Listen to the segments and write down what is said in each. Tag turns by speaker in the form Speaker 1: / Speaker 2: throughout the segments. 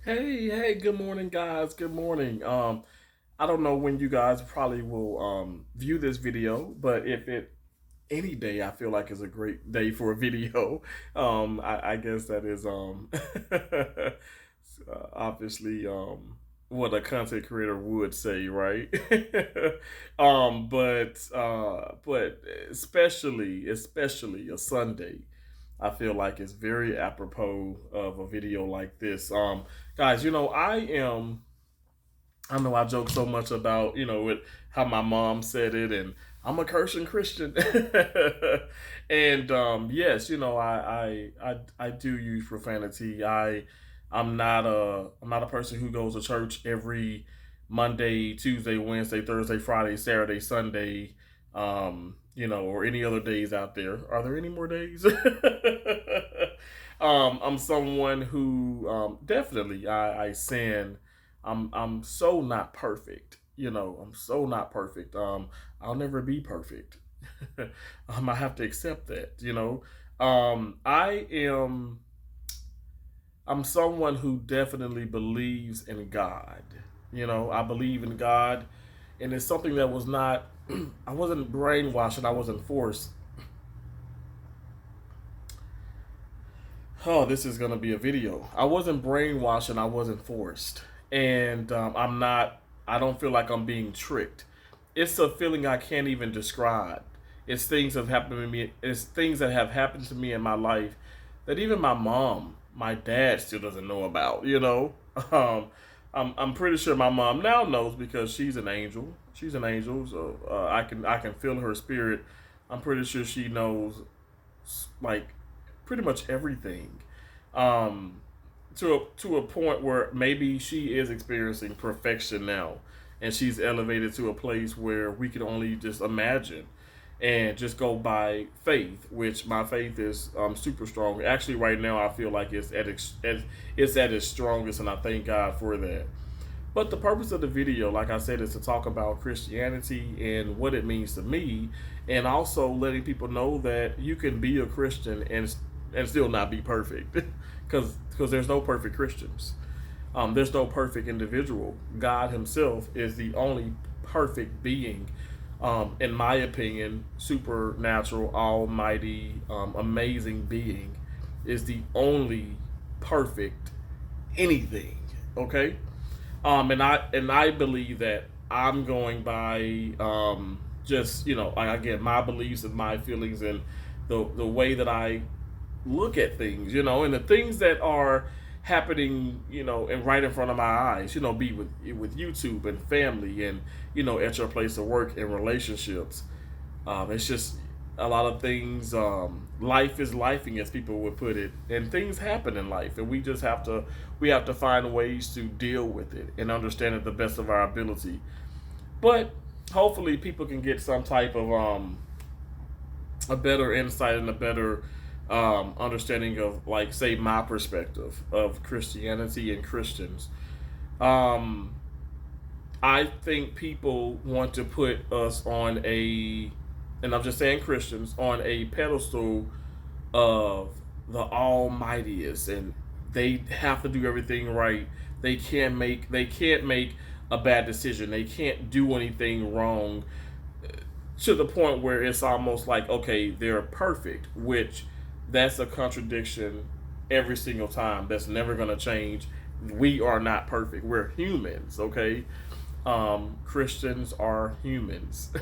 Speaker 1: Hey, good morning, guys. Good morning. I don't know when you guys probably will view this video, but if it any day I feel like is a great day for a video. I guess that is obviously what a content creator would say, right? But especially a Sunday. I feel like it's very apropos of a video like this. Guys, I know I joke so much about, with how my mom said it, and I'm a cursing Christian. And yes, I do use profanity. I'm not a person who goes to church every Monday, Tuesday, Wednesday, Thursday, Friday, Saturday, Sunday, or any other days out there. Are there any more days? I'm someone who definitely I sin. I'm so not perfect. I'm so not perfect. I'll never be perfect. I have to accept that. I am. I'm someone who definitely believes in God. I believe in God, and it's something that was not. I wasn't brainwashed and I wasn't forced. Oh, this is gonna be a video. I wasn't brainwashed and I wasn't forced, and I'm not. I don't feel like I'm being tricked. It's a feeling I can't even describe. It's things that have happened to me. It's things that have happened to me in my life that even my mom, my dad, still doesn't know about. um, I'm pretty sure my mom now knows because she's an angel. She's an angel, so I can feel her spirit. I'm pretty sure she knows, like, pretty much everything. Um, to a point where maybe she is experiencing perfection now, and she's elevated to a place where we can only just imagine and just go by faith, which my faith is super strong. Actually, right now I feel like it's at its strongest, and I thank God for that. But the purpose of the video, like I said, is to talk about Christianity and what it means to me, and also letting people know that you can be a Christian and still not be perfect, because there's no perfect Christians. There's no perfect individual. God Himself is the only perfect being, in my opinion. Supernatural, almighty, amazing being is the only perfect anything. Okay, and I believe that I'm going by just again, my beliefs and my feelings and the way that I look at things, and the things that are happening, and right in front of my eyes, be with YouTube and family, and at your place of work and relationships. It's just a lot of things. Life is lifing, as people would put it, and things happen in life, and we have to find ways to deal with it and understand it the best of our ability. But hopefully, people can get some type of a better insight and a better understanding of, like, say, my perspective of Christianity and Christians. Um, I think people want to put us on and I'm just saying Christians, on a pedestal of the almightiest, and they have to do everything right. They can't make a bad decision. They can't do anything wrong, to the point where it's almost like, okay, they're perfect, which that's a contradiction every single time. That's never going to change. We are not perfect. We're humans, okay? Christians are humans.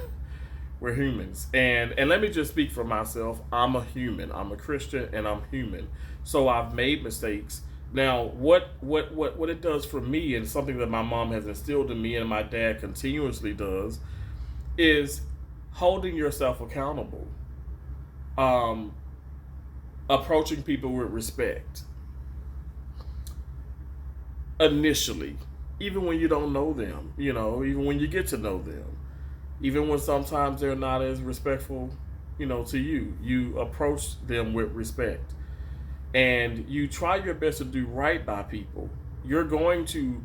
Speaker 1: We're humans, and let me just speak for myself. I'm a human. I'm a Christian, and I'm human. So I've made mistakes. Now, what it does for me, and something that my mom has instilled in me, and my dad continuously does, is holding yourself accountable. Um, Approaching people with respect initially, even when you don't know them. Even when you get to know them, even when sometimes they're not as respectful, to you approach them with respect, and you try your best to do right by people. You're going to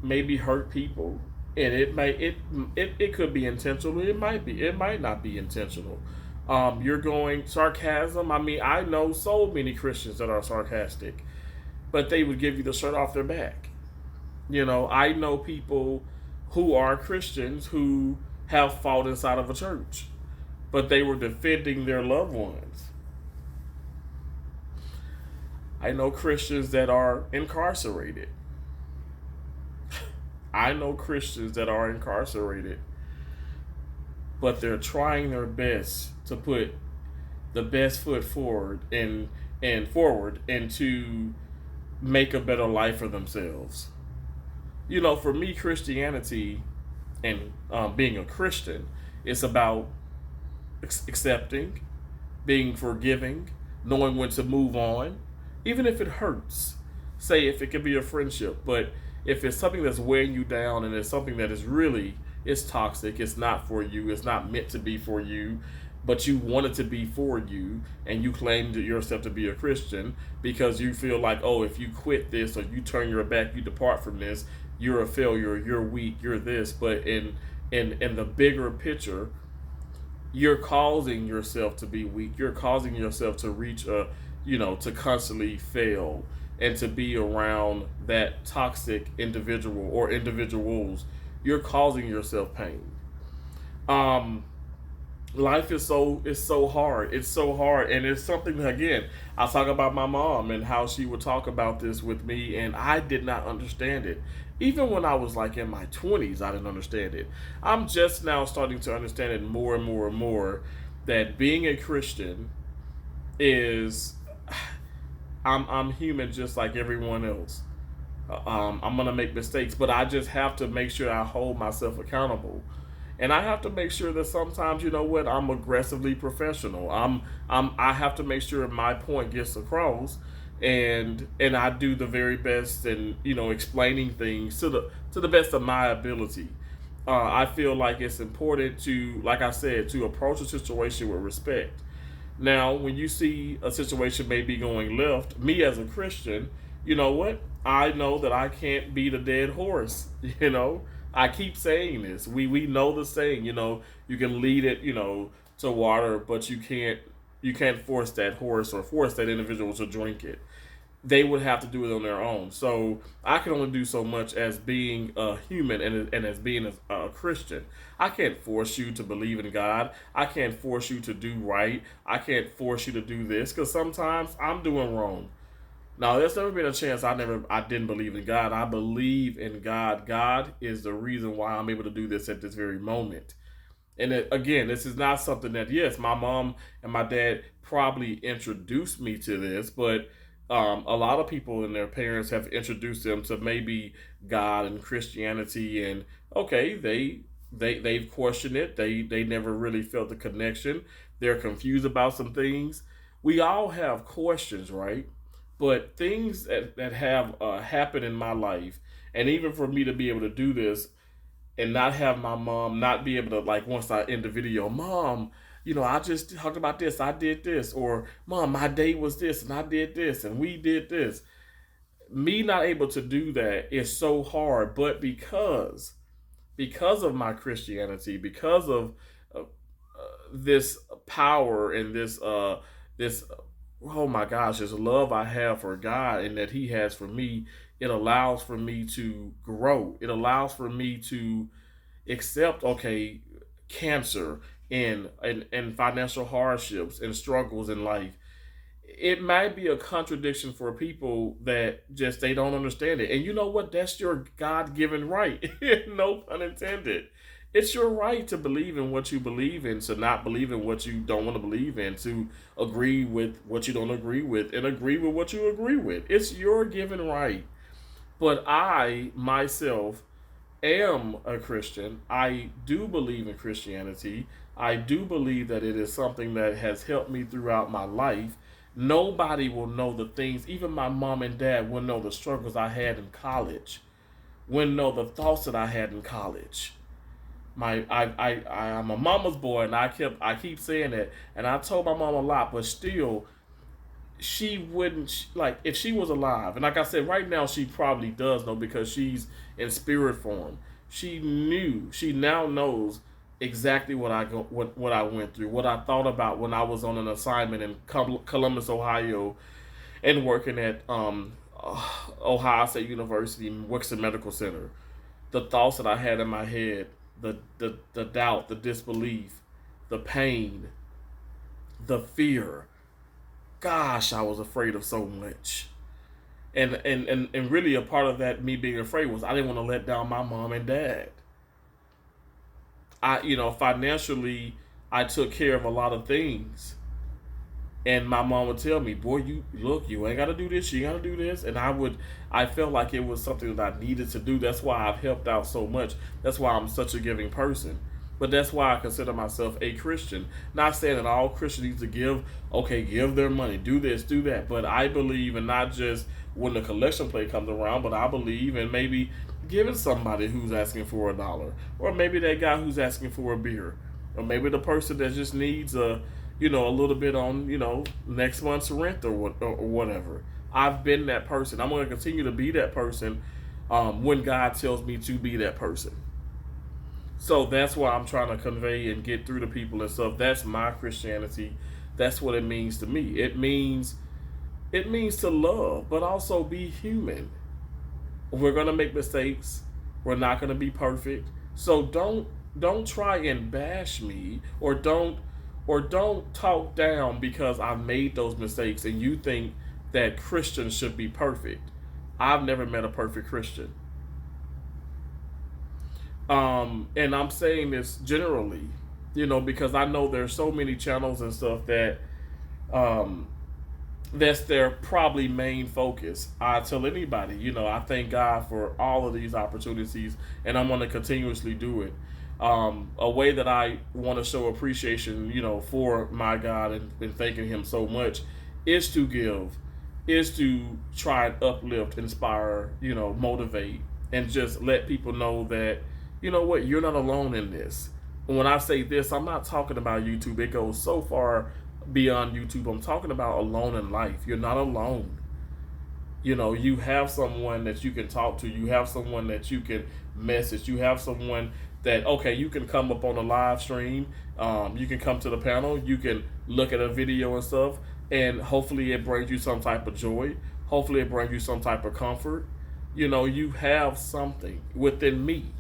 Speaker 1: maybe hurt people, and it could be intentional. It might not be intentional. You're going sarcasm. I mean, I know so many Christians that are sarcastic, but they would give you the shirt off their back. I know people who are Christians who have fought inside of a church, but they were defending their loved ones. I know Christians that are incarcerated. I know Christians that are incarcerated, but they're trying their best to put the best foot forward and to make a better life for themselves. For me, Christianity and being a Christian, it's about accepting, being forgiving, knowing when to move on, even if it hurts. Say if it can be a friendship, but if it's something that's weighing you down and it's something that is really, it's toxic, it's not for you, it's not meant to be for you, but you want it to be for you, and you claim to yourself to be a Christian because you feel like, oh, if you quit this or you turn your back, you depart from this, you're a failure, you're weak, you're this. But in the bigger picture, you're causing yourself to be weak. You're causing yourself to reach to constantly fail and to be around that toxic individual or individuals. You're causing yourself pain. Life is so hard. It's so hard, and it's something that, again, I talk about my mom and how she would talk about this with me, and I did not understand it. Even when I was like in my 20s, I didn't understand it. I'm just now starting to understand it more and more and more, that being a Christian is, I'm human just like everyone else. I'm gonna make mistakes, but I just have to make sure I hold myself accountable. And I have to make sure that sometimes, I'm aggressively professional. I have to make sure my point gets across, and I do the very best, and explaining things to the best of my ability. I feel like it's important to, like I said, to approach a situation with respect. Now, when you see a situation may be going left, me as a Christian, you know what? I know that I can't beat a dead horse. I keep saying this. We know the saying. You can lead it, to water, but you can't force that horse or force that individual to drink it. They would have to do it on their own. So I can only do so much as being a human and as being a Christian. I can't force you to believe in God. I can't force you to do right. I can't force you to do this, because sometimes I'm doing wrong. Now, there's never been a chance I didn't believe in God. I believe in God. God is the reason why I'm able to do this at this very moment. And again, this is not something that, yes, my mom and my dad probably introduced me to this, but a lot of people and their parents have introduced them to maybe God and Christianity, and okay, they've questioned it. They never really felt the connection. They're confused about some things. We all have questions, right? But things that have happened in my life, and even for me to be able to do this and not have my mom not be able to, like, once I end the video, mom, I just talked about this, I did this, or mom, my day was this and I did this and we did this. Me not able to do that is so hard, but because of my Christianity, because of this power and this oh my gosh, this love I have for God and that He has for me, it allows for me to grow. It allows for me to accept, okay, cancer and financial hardships and struggles in life. It might be a contradiction for people that just they don't understand it. And you know what? That's your God-given right. No pun intended. It's your right to believe in what you believe in, to not believe in what you don't want to believe in, to agree with what you don't agree with, and agree with what you agree with. It's your given right. But I, myself, am a Christian. I do believe in Christianity. I do believe that it is something that has helped me throughout my life. Nobody will know the things, even my mom and dad will know the struggles I had in college, will know the thoughts that I had in college. I'm a mama's boy, and I keep saying that, and I told my mom a lot, but still, she wouldn't, like, if she was alive, and like I said, right now she probably does know because she's in spirit form. She now knows exactly what I went through, what I thought about when I was on an assignment in Columbus, Ohio, and working at Ohio State University, Wexner Medical Center, the thoughts that I had in my head, the doubt, the disbelief, the pain, the fear. Gosh, I was afraid of so much. And really a part of that me being afraid was I didn't want to let down my mom and dad. Financially I took care of a lot of things. And my mom would tell me, "Boy, you ain't got to do this. You got to do this." And I felt like it was something that I needed to do. That's why I've helped out so much. That's why I'm such a giving person. But that's why I consider myself a Christian. Not saying that all Christians need to give their money, do this, do that. But I believe in not just when the collection plate comes around, but I believe in maybe giving somebody who's asking for $1, or maybe that guy who's asking for a beer, or maybe the person that just needs a little bit on, next month's rent or whatever. I've been that person. I'm going to continue to be that person when God tells me to be that person. So that's why I'm trying to convey and get through to people and stuff. That's my Christianity. That's what it means to me. It means to love, but also be human. We're going to make mistakes. We're not going to be perfect. So don't try and bash me, or don't talk down because I made those mistakes and you think that Christians should be perfect. I've never met a perfect Christian. And I'm saying this generally, because I know there's so many channels and stuff that that's their probably main focus. I tell anybody, I thank God for all of these opportunities, and I'm going to continuously do it. A way that I want to show appreciation, for my God, and thanking Him so much, is to give, is to try and uplift, inspire, motivate, and just let people know that, what, you're not alone in this. And when I say this, I'm not talking about YouTube. It goes so far beyond YouTube. I'm talking about alone in life. You're not alone. You have someone that you can talk to. You have someone that you can message. You have someone that, okay, you can come up on a live stream. You can come to the panel. You can look at a video and stuff. And hopefully it brings you some type of joy. Hopefully it brings you some type of comfort. You have something within me.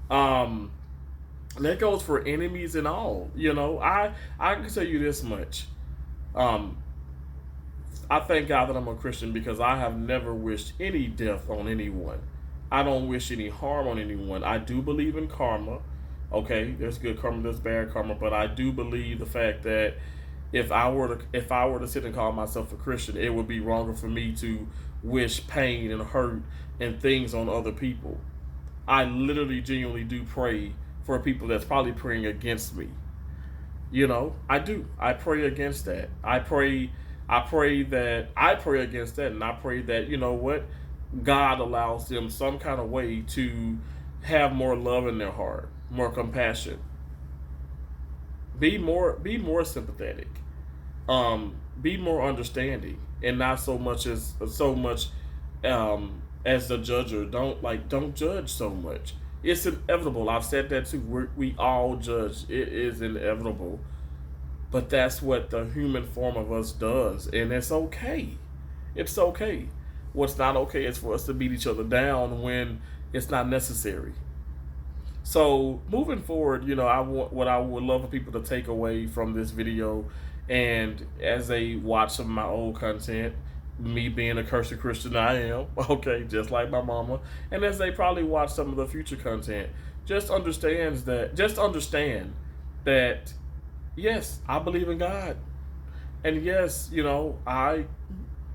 Speaker 1: That goes for enemies and all. I can tell you this much. I thank God that I'm a Christian because I have never wished any death on anyone. I don't wish any harm on anyone. I do believe in karma. Okay, there's good karma, there's bad karma, but I do believe the fact that if I were to sit and call myself a Christian, it would be wrong for me to wish pain and hurt and things on other people. I literally genuinely do pray for people that's probably praying against me. I do. I pray against that. I pray against that, and I pray that, God allows them some kind of way to have more love in their heart, more compassion. Be more sympathetic. Be more understanding, and not so much as the judger. Don't judge so much. It's inevitable. I've said that too. We all judge. It is inevitable. But that's what the human form of us does. And it's okay. It's okay. What's not okay is for us to beat each other down when it's not necessary. So moving forward, what I would love for people to take away from this video, and as they watch some of my old content, me being a cursed Christian I am, okay, just like my mama, and as they probably watch some of the future content, just understand that yes, I believe in God, and yes, I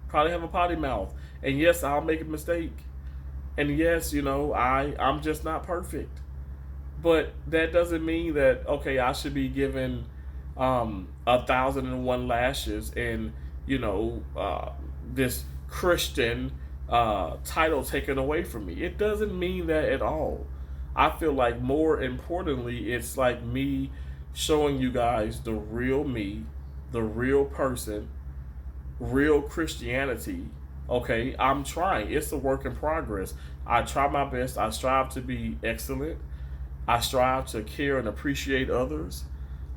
Speaker 1: probably have a potty mouth, and yes, I'll make a mistake, and yes, I'm just not perfect, but that doesn't mean that, okay, I should be given 1,001 lashes and this Christian title taken away from me. It doesn't mean that at all. I feel like more importantly, it's like me showing you guys the real me, the real person, real Christianity. Okay, I'm trying. It's a work in progress. I try my best. I strive to be excellent. I strive to care and appreciate others.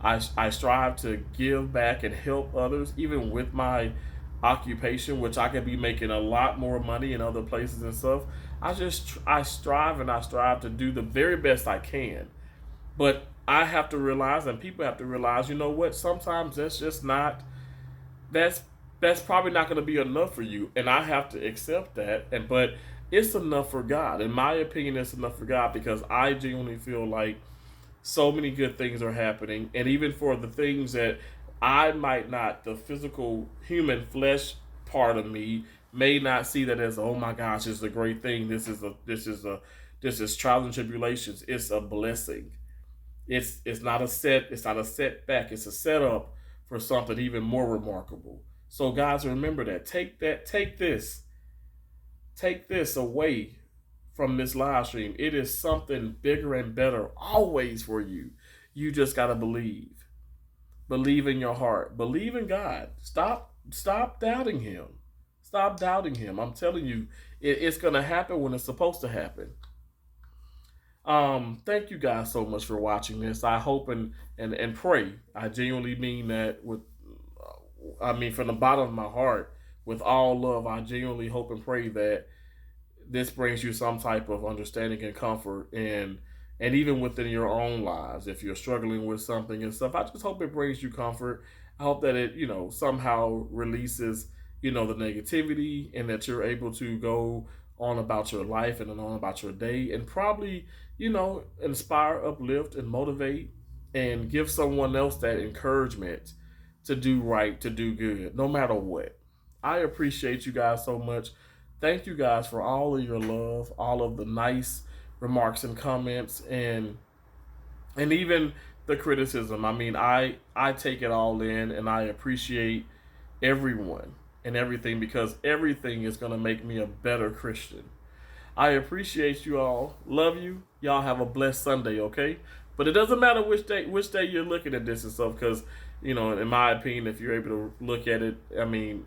Speaker 1: I strive to give back and help others, even with my occupation, which I could be making a lot more money in other places and stuff. I strive and I strive to do the very best I can. But I have to realize, and people have to realize, you know what? Sometimes that's just not. That's that's probably not going to be enough for you, and I have to accept that. And but it's enough for God. In my opinion, it's enough for God because I genuinely feel like so many good things are happening, and even for the things that I might not, the physical human flesh part of me may not see that as, oh my gosh, it's a great thing. This is trials and tribulations. It's a blessing. It's not a it's not a setback. It's a setup for something even more remarkable. So guys, remember that. Take this away from this live stream. It is something bigger and better always for you. You just gotta believe. Believe in your heart. Believe in God. Stop doubting him. Stop doubting him. I'm telling you, it's gonna happen when it's supposed to happen. Thank you guys so much for watching this. I hope and pray. I genuinely mean that with I mean from the bottom of my heart, with all love, I genuinely hope and pray that this brings you some type of understanding and comfort, and even within your own lives, if you're struggling with something and stuff, I just hope it brings you comfort. I hope that it, somehow releases, the negativity, and that you're able to go on about your life and on about your day, and probably, inspire, uplift, and motivate, and give someone else that encouragement to do right, to do good, no matter what. I appreciate you guys so much. Thank you guys for all of your love, all of the nice remarks and comments, and even the criticism. I mean, I take it all in, and I appreciate everyone and everything, because everything is going to make me a better Christian. I appreciate you all. Love you. Y'all have a blessed Sunday, okay? But it doesn't matter which day you're looking at this and stuff, because, in my opinion, if you're able to look at it, I mean,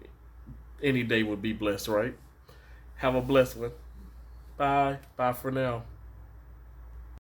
Speaker 1: any day would be blessed, right? Have a blessed one. Bye. Bye for now.